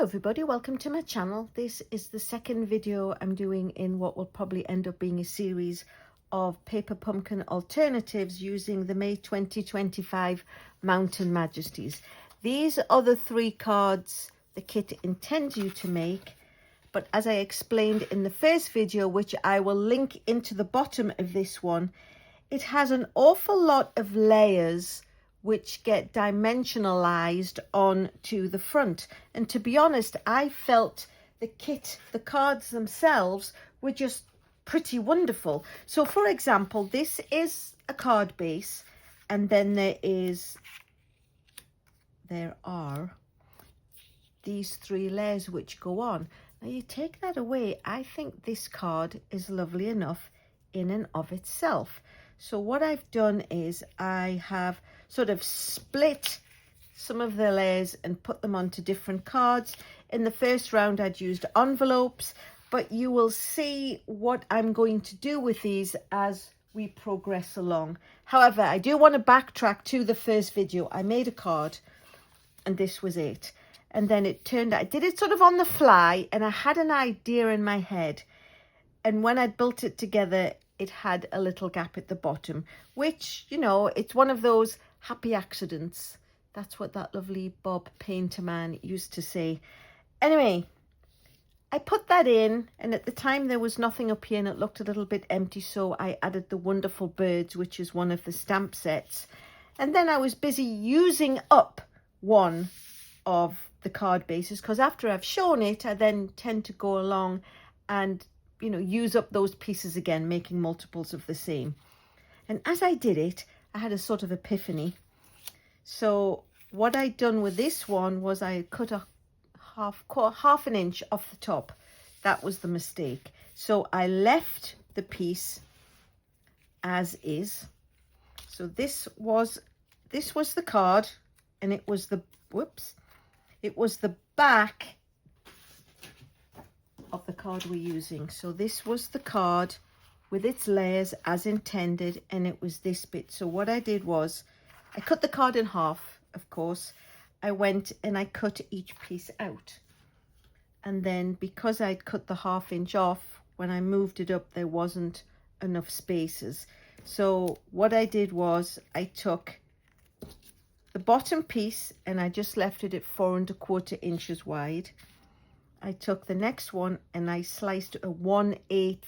everybody, welcome to my channel. This is the second video I'm doing in what will probably end up being a series of paper pumpkin alternatives using the May 2025 Mountain Majesties. These are the 3 cards the kit intends you to make, but as I explained in the first video, which I will link into the bottom of this one, it has an awful lot of layers which get dimensionalized onto the front. And to be honest, I felt the kit, the cards themselves, were just pretty wonderful. So for example, this is a card base, and then there are these 3 layers which go on. Now you take that away, I think this card is lovely enough in and of itself. So what I've done is I have sort of split some of the layers and put them onto different cards. In the first round I'd used envelopes, but you will see what I'm going to do with these as we progress along. However, I do want to backtrack to the first video. I made a card and this was it. And then it turned out, I did it sort of on the fly and I had an idea in my head. And when I built it together, it had a little gap at the bottom, which, you know, it's one of those happy accidents. That's what that lovely Bob Painter man used to say. Anyway, I put that in, and at the time there was nothing up here and it looked a little bit empty, so I added the wonderful birds, which is one of the stamp sets. And then I was busy using up one of the card bases, because after I've shown it, I then tend to go along and, you know, use up those pieces again, making multiples of the same. And as I did it, I had a sort of epiphany. So what I'd done with this one was I cut a half an inch off the top. That was the mistake. So I left the piece as is. So this was the card, and it was the it was the back of the card we're using. So this was the card with its layers as intended, and it was this bit. So what I did was I cut the card in half, of course. I went and I cut each piece out, and then because I'd cut the ½ inch off, when I moved it up there wasn't enough spaces. So what I did was I took the bottom piece and I just left it at 4¼ inches wide. I took the next one and I sliced a 1/8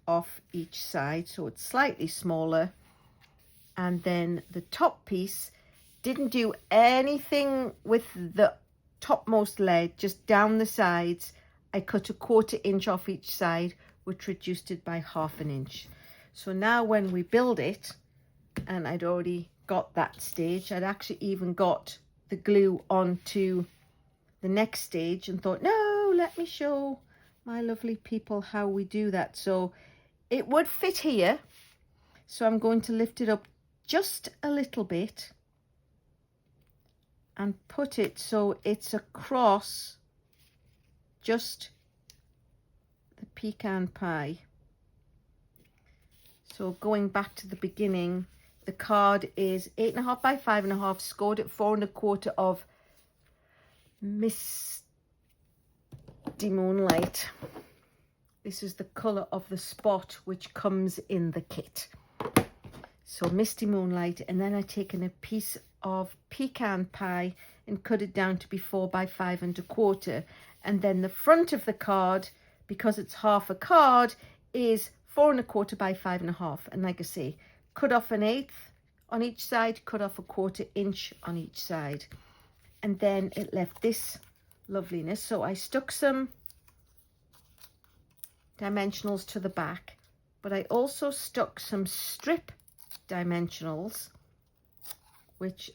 off each side, so it's slightly smaller. And then the top piece, didn't do anything with the topmost leg, just down the sides. I cut a 1/4 inch off each side, which reduced it by ½ inch. So now when we build it, and I'd already got that stage, I'd actually even got the glue onto the next stage and thought, no, let me show my lovely people how we do that. So it would fit here, so I'm going to lift it up just a little bit and put it so it's across just the pecan pie. So going back to the beginning, the card is 8.5 by 5.5, scored at 4¼ of Misty Moonlight. This is the colour of the spot which comes in the kit. So Misty Moonlight, and then I've taken a piece of pecan pie and cut it down to be 4 by 5¼ and then the front of the card, because it's half a card, is 4¼ by 5.5, and like I say, cut off 1/8 on each side, cut off a 1/4 inch on each side, and then it left this loveliness. So I stuck some dimensionals to the back, but I also stuck some strip dimensionals which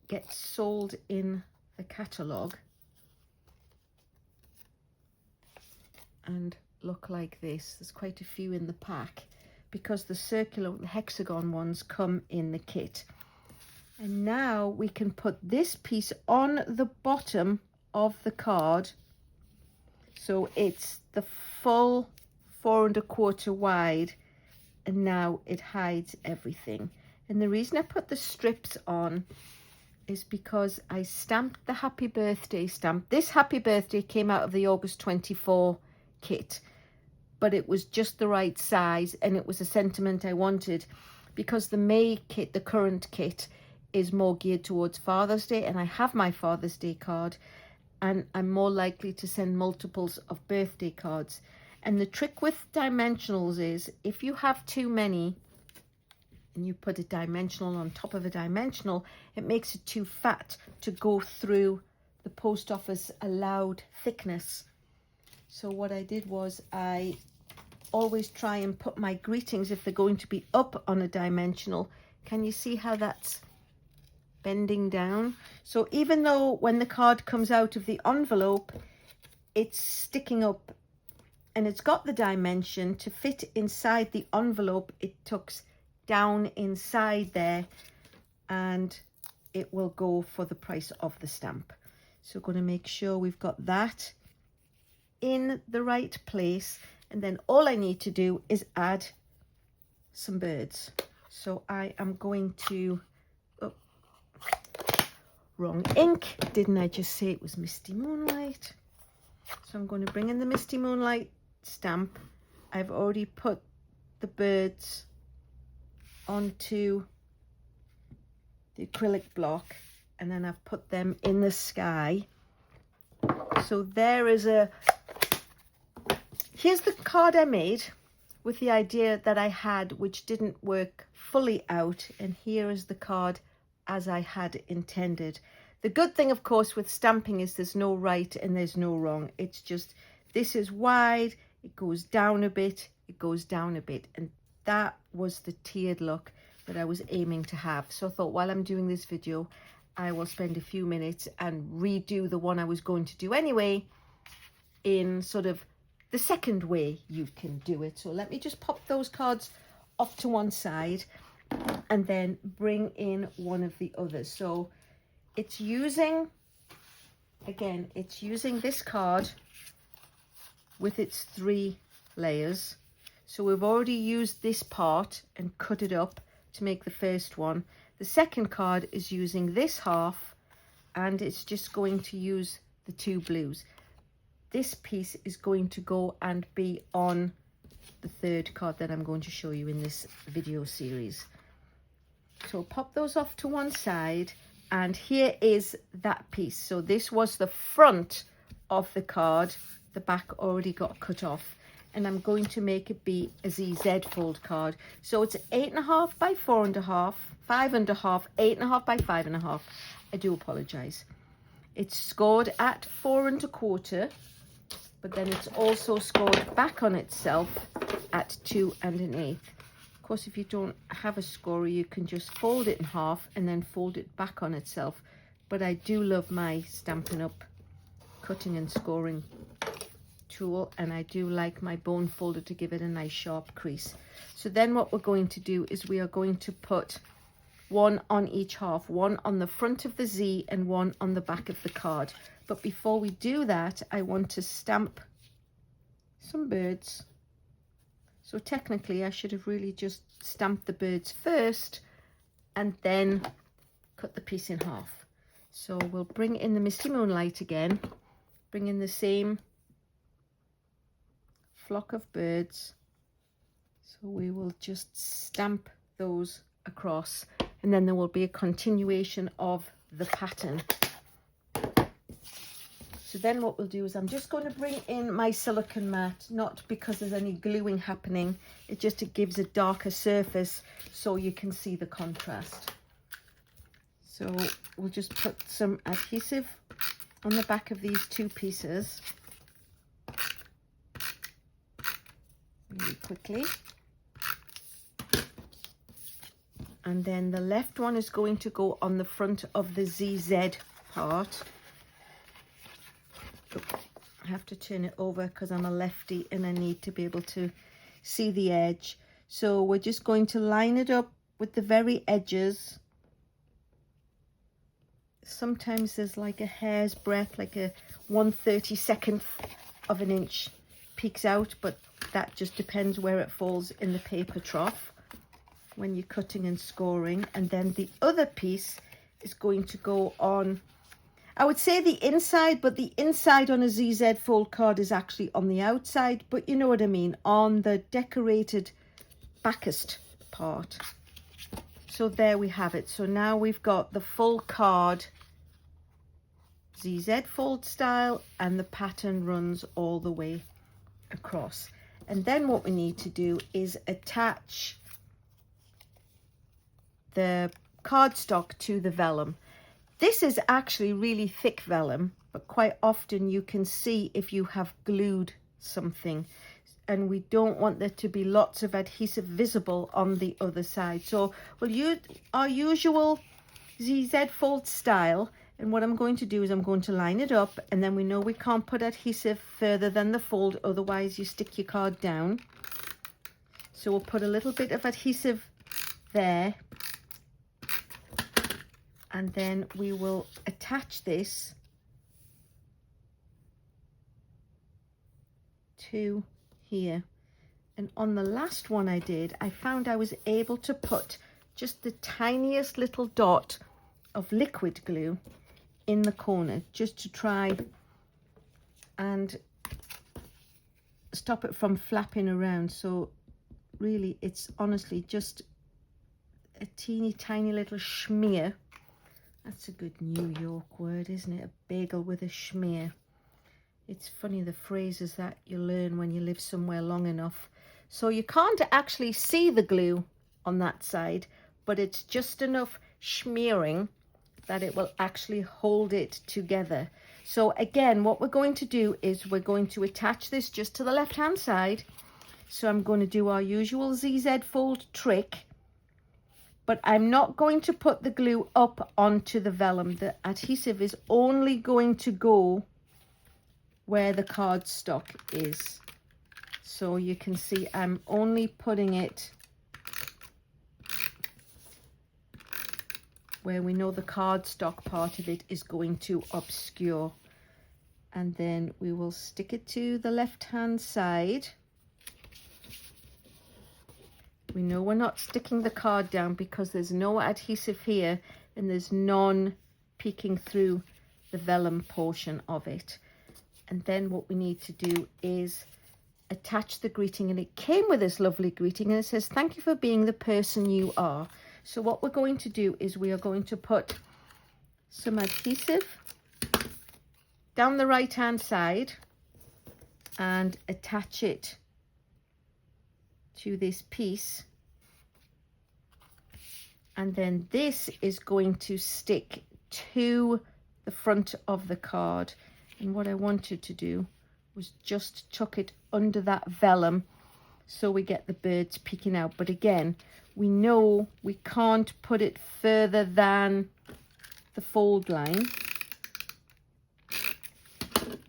get sold in the catalogue and look like this. There's quite a few in the pack because the circular hexagon ones come in the kit. And now we can put this piece on the bottom of the card, so it's the full 4¼ wide, and now it hides everything. And the reason I put the strips on is because I stamped the happy birthday stamp. This happy birthday came out of the August 24 kit, but it was just the right size and it was a sentiment I wanted, because the May kit, the current kit, is more geared towards Father's Day, and I have my Father's Day card, and I'm more likely to send multiples of birthday cards. And the trick with dimensionals is if you have too many and you put a dimensional on top of a dimensional, it makes it too fat to go through the post office allowed thickness. So what I did was I always try and put my greetings, if they're going to be up on a dimensional. Can you see how that's bending down? So even though when the card comes out of the envelope, it's sticking up and it's got the dimension to fit inside the envelope, it tucks down inside there and it will go for the price of the stamp. So we're going to make sure we've got that in the right place, and then all I need to do is add some birds. So I am going to, oh, wrong ink, didn't I just say it was Misty Moonlight? So I'm going to bring in the Misty Moonlight stamp. I've already put the birds onto the acrylic block, and then I've put them in the sky. So there is here's the card I made with the idea that I had, which didn't work fully out, and here is the card as I had intended. The good thing, of course, with stamping is there's no right and there's no wrong. It's just, this is wide, it goes down a bit, it goes down a bit, and that was the tiered look that I was aiming to have. So I thought, while I'm doing this video, I will spend a few minutes and redo the one I was going to do anyway in sort of the second way you can do it. So let me just pop those cards off to one side and then bring in one of the others. So it's using, again, it's using this card with its 3 layers. So we've already used this part and cut it up to make the first one. The second card is using this half, and it's just going to use the 2 blues. This piece is going to go and be on the third card that I'm going to show you in this video series. So pop those off to one side, and here is that piece. So this was the front of the card. The back already got cut off, and I'm going to make it be a ZZ fold card. So it's 8.5 by 4.5, 5.5, 8.5 by 5.5. I do apologize. It's scored at 4 1/4, but then it's also scored back on itself at 2 1/8. Of course, if you don't have a scorer, you can just fold it in half and then fold it back on itself. But I do love my Stampin' Up! Cutting and scoring tool, and I do like my bone folder to give it a nice sharp crease. So then what we're going to do is we are going to put one on each half, one on the front of the Z and one on the back of the card. But before we do that, I want to stamp some birds. So technically I should have really just stamped the birds first and then cut the piece in half. So we'll bring in the Misty Moonlight again, bring in the same flock of birds. So we will just stamp those across, and then there will be a continuation of the pattern. So then what we'll do is I'm just going to bring in my silicone mat, not because there's any gluing happening, it gives a darker surface so you can see the contrast. So we'll just put some adhesive on the back of these 2 pieces really quickly. And then the left one is going to go on the front of the ZZ part. I have to turn it over because I'm a lefty and I need to be able to see the edge. So we're just going to line it up with the very edges. Sometimes there's like a hair's breadth, like a 1/32 of an inch peeks out, but that just depends where it falls in the paper trough when you're cutting and scoring. And then the other piece is going to go on, I would say the inside, but the inside on a ZZ fold card is actually on the outside, but you know what I mean, on the decorated backest part. So there we have it. So now we've got the full card, ZZ fold style, and the pattern runs all the way across. And then what we need to do is attach the cardstock to the vellum. This is actually really thick vellum, but quite often you can see if you have glued something, and we don't want there to be lots of adhesive visible on the other side. So we'll use our usual ZZ fold style, and what I'm going to do is I'm going to line it up, and then we know we can't put adhesive further than the fold, otherwise you stick your card down. So we'll put a little bit of adhesive there, and then we will attach this to here. And on the last one I did, I found I was able to put just the tiniest little dot of liquid glue in the corner, just to try and stop it from flapping around. So really it's honestly just a teeny tiny little schmear. That's a good New York word, isn't it? A bagel with a schmear. It's funny, the phrases that you learn when you live somewhere long enough. So you can't actually see the glue on that side, but it's just enough smearing that it will actually hold it together. So again, what we're going to do is we're going to attach this just to the left hand side. So I'm going to do our usual ZZ fold trick, but I'm not going to put the glue up onto the vellum. The adhesive is only going to go where the cardstock is. So you can see I'm only putting it where we know the cardstock part of it is going to obscure. And then we will stick it to the left hand side. We know we're not sticking the card down because there's no adhesive here, and there's none peeking through the vellum portion of it. And then what we need to do is attach the greeting, and it came with this lovely greeting, and it says, "Thank you for being the person you are." So what we're going to do is we are going to put some adhesive down the right hand side and attach it to this piece, and then this is going to stick to the front of the card. And what I wanted to do was just tuck it under that vellum so we get the birds peeking out. But again, we know we can't put it further than the fold line.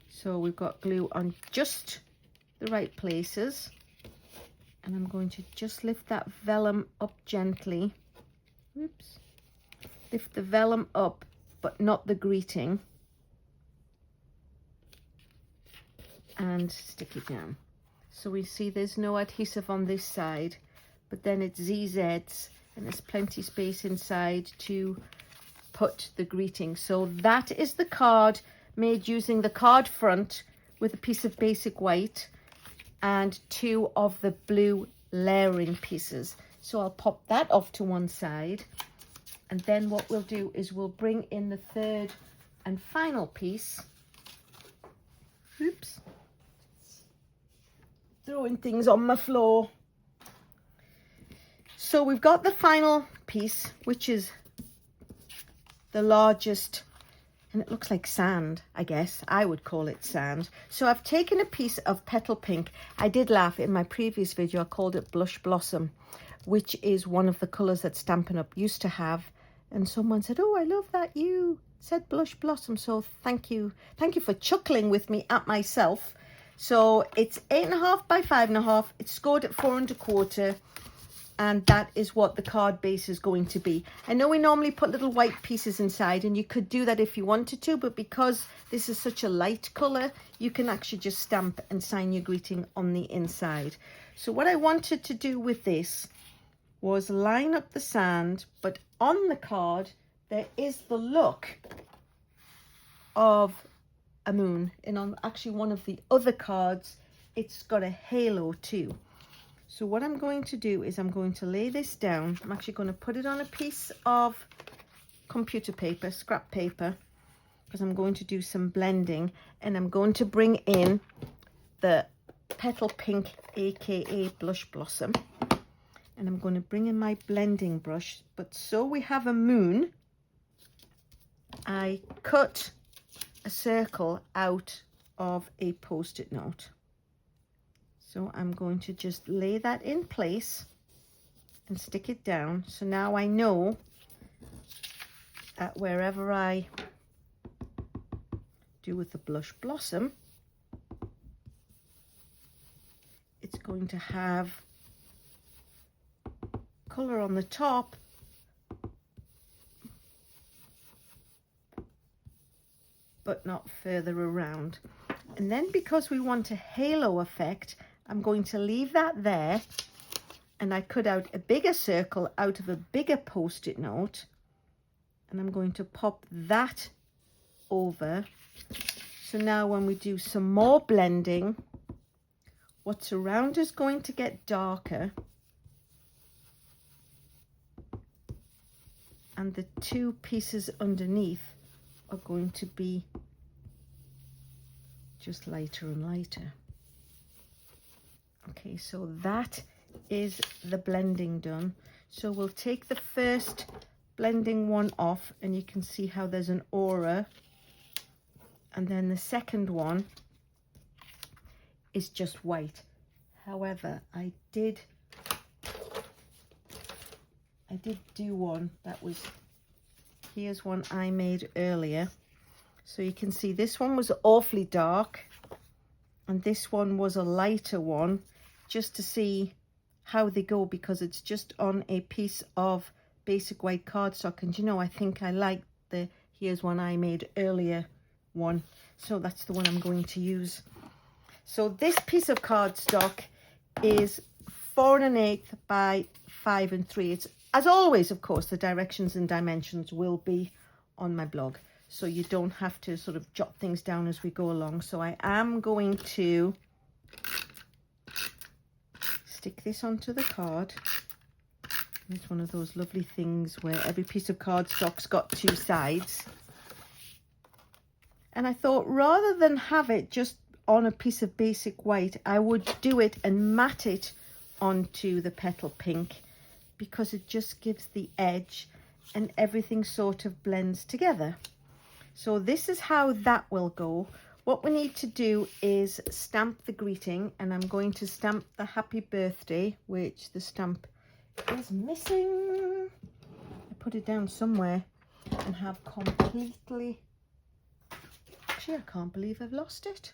So we've got glue on just the right places. And I'm going to just lift that vellum up gently. Oops. Lift the vellum up, but not the greeting. And stick it down. So we see there's no adhesive on this side, but then it's ZZs and there's plenty space inside to put the greeting. So that is the card made using the card front with a piece of basic white and 2 of the blue layering pieces. So I'll pop that off to one side, and then what we'll do is we'll bring in the third and final piece. Oops. Throwing things on my floor. So we've got the final piece, which is the largest, and it looks like sand, I guess. I would call it sand. So I've taken a piece of petal pink. I did laugh in my previous video, I called it Blush Blossom, which is one of the colours that Stampin' Up! Used to have. And someone said, "Oh, I love that you said Blush Blossom." So thank you. Thank you for chuckling with me at myself. So it's 8.5 by 5.5. It's scored at 4 1/4. And that is what the card base is going to be. I know we normally put little white pieces inside, and you could do that if you wanted to, but because this is such a light colour, you can actually just stamp and sign your greeting on the inside. So what I wanted to do with this was line up the sand, but on the card, there is the look of a moon, and on actually one of the other cards it's got a halo too. So what I'm going to do is I'm going to lay this down. I'm actually going to put it on a piece of computer paper, scrap paper, because I'm going to do some blending, and I'm going to bring in the Petal Pink, aka Blush Blossom, and I'm going to bring in my blending brush. But so we have a moon, I cut a circle out of a post-it note. So I'm going to just lay that in place and stick it down. So now I know that wherever I do with the Blush Blossom, it's going to have colour on the top, but not further around. And then because we want a halo effect, I'm going to leave that there, and I cut out a bigger circle out of a bigger post-it note, and I'm going to pop that over. So now when we do some more blending, what's around is going to get darker, and the two pieces underneath are going to be just lighter and lighter. Okay, so that is the blending done. So we'll take the first blending one off, and you can see how there's an aura, and then the second one is just white. However, I did do one that was, here's one I made earlier. So you can see this one was awfully dark, and this one was a lighter one, just to see how they go, because it's just on a piece of basic white cardstock. And you know, I think I like the here's one I made earlier one, so that's the one I'm going to use. So this piece of cardstock is 4 1/8 by 5 3. It's, as always, of course, the directions and dimensions will be on my blog, so you don't have to sort of jot things down as we go along. So I am going to stick this onto the card. It's one of those lovely things where every piece of cardstock's got two sides. And I thought, rather than have it just on a piece of basic white, I would do it and mat it onto the Petal Pink, because it just gives the edge and everything sort of blends together. So this is how that will go. What we need to do is stamp the greeting, and I'm going to stamp the happy birthday, which the stamp is missing. I put it down somewhere and have completely, actually I can't believe I've lost it.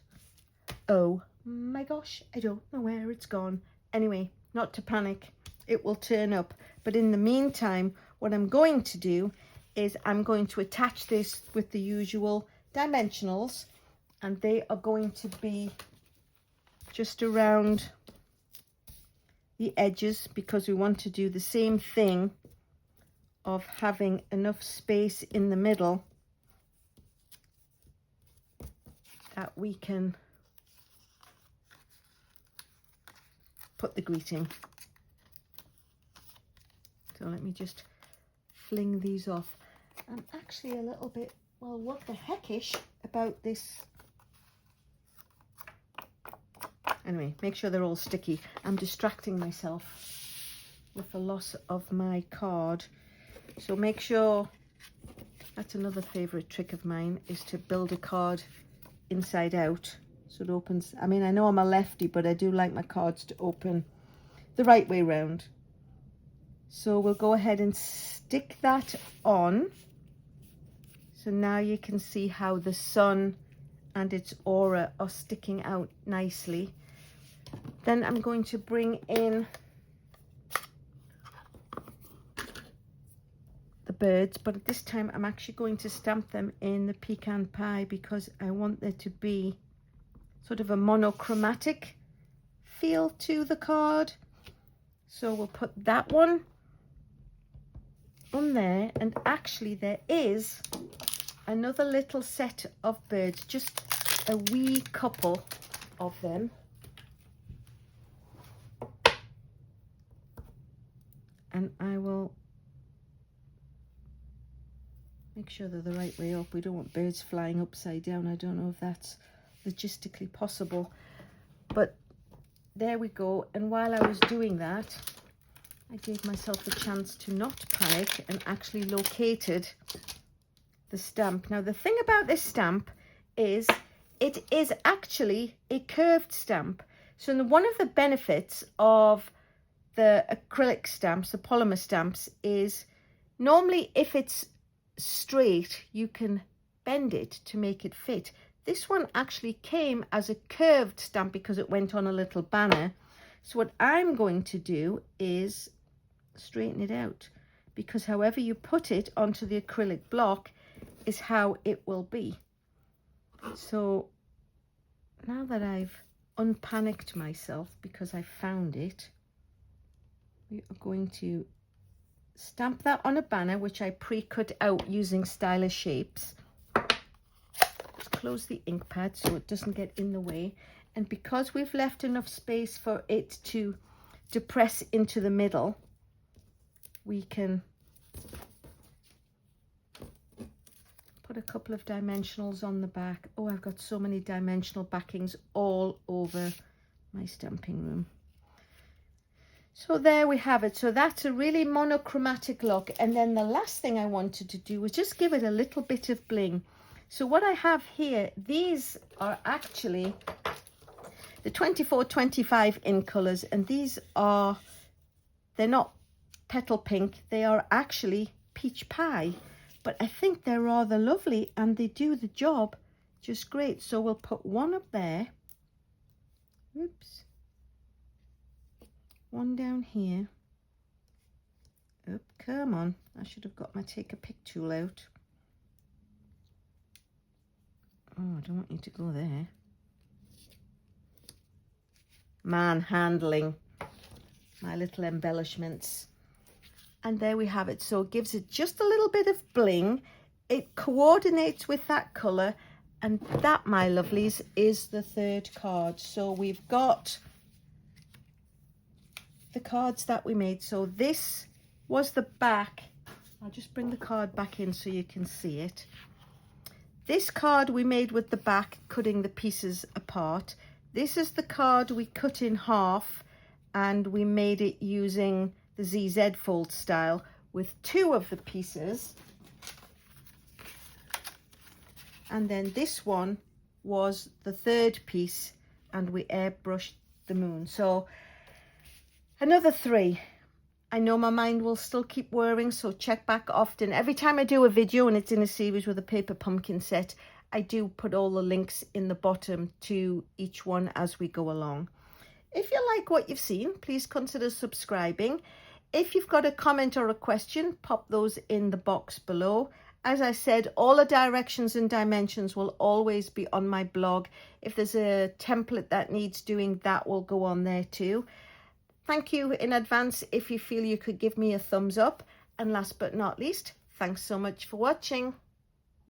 Oh my gosh, I don't know where it's gone. Anyway, not to panic, it will turn up. But in the meantime, what I'm going to do is I'm going to attach this with the usual dimensionals, and they are going to be just around the edges, because we want to do the same thing of having enough space in the middle that we can put the greeting. So let me just fling these off. I'm actually a little bit, well, what the heckish about this. Anyway, make sure they're all sticky. I'm distracting myself with the loss of my card. So make sure, that's another favourite trick of mine, is to build a card inside out. So it opens, I mean, I know I'm a lefty, but I do like my cards to open the right way round. So we'll go ahead and stick that on. So now you can see how the sun and its aura are sticking out nicely. Then I'm going to bring in the birds, but at this time I'm actually going to stamp them in the pecan pie, because I want there to be sort of a monochromatic feel to the card. So we'll put that one on there, and actually there is another little set of birds, just a wee couple of them. And I will make sure they're the right way up. We don't want birds flying upside down. I don't know if that's logistically possible, but there we go. And while I was doing that, I gave myself a chance to not panic and actually located the stamp. Now the thing about this stamp is it is actually a curved stamp. So one of the benefits of the acrylic stamps, the polymer stamps, is normally if it's straight you can bend it to make it fit. This one actually came as a curved stamp because it went on a little banner. So what I'm going to do is straighten it out, because however you put it onto the acrylic block is how it will be. So now that I've unpanicked myself because I found it, we are going to stamp that on a banner, which I pre-cut out using stylish shapes. Just close the ink pad so it doesn't get in the way. And because we've left enough space for it to press into the middle, we can put a couple of dimensionals on the back. Oh, I've got so many dimensional backings all over my stamping room. So there we have it. So that's a really monochromatic look. And then the last thing I wanted to do was just give it a little bit of bling. So what I have here, these are actually the 24-25 in colours, and these are, they're not petal pink, they are actually peach pie, but I think they're rather lovely and they do the job just great. So we'll put one up there, oops, one down here. Oh, come on, I should have got my take a pic tool out. Oh, I don't want you to go there. Manhandling my little embellishments. And there we have it. So it gives it just a little bit of bling. It coordinates with that colour. And that, my lovelies, is the third card. So we've got the cards that we made. So this was the back. I'll just bring the card back in so you can see it. This card we made with the back, cutting the pieces apart. This is the card we cut in half and we made it using the ZZ fold style with two of the pieces. And then this one was the third piece and we airbrushed the moon. So another 3. I know my mind will still keep whirring, so check back often. Every time I do a video and it's in a series with a paper pumpkin set, I do put all the links in the bottom to each one as we go along. If you like what you've seen, please consider subscribing. If you've got a comment or a question, pop those in the box below. As I said, all the directions and dimensions will always be on my blog. If there's a template that needs doing, that will go on there too. Thank you in advance if you feel you could give me a thumbs up. And last but not least, thanks so much for watching.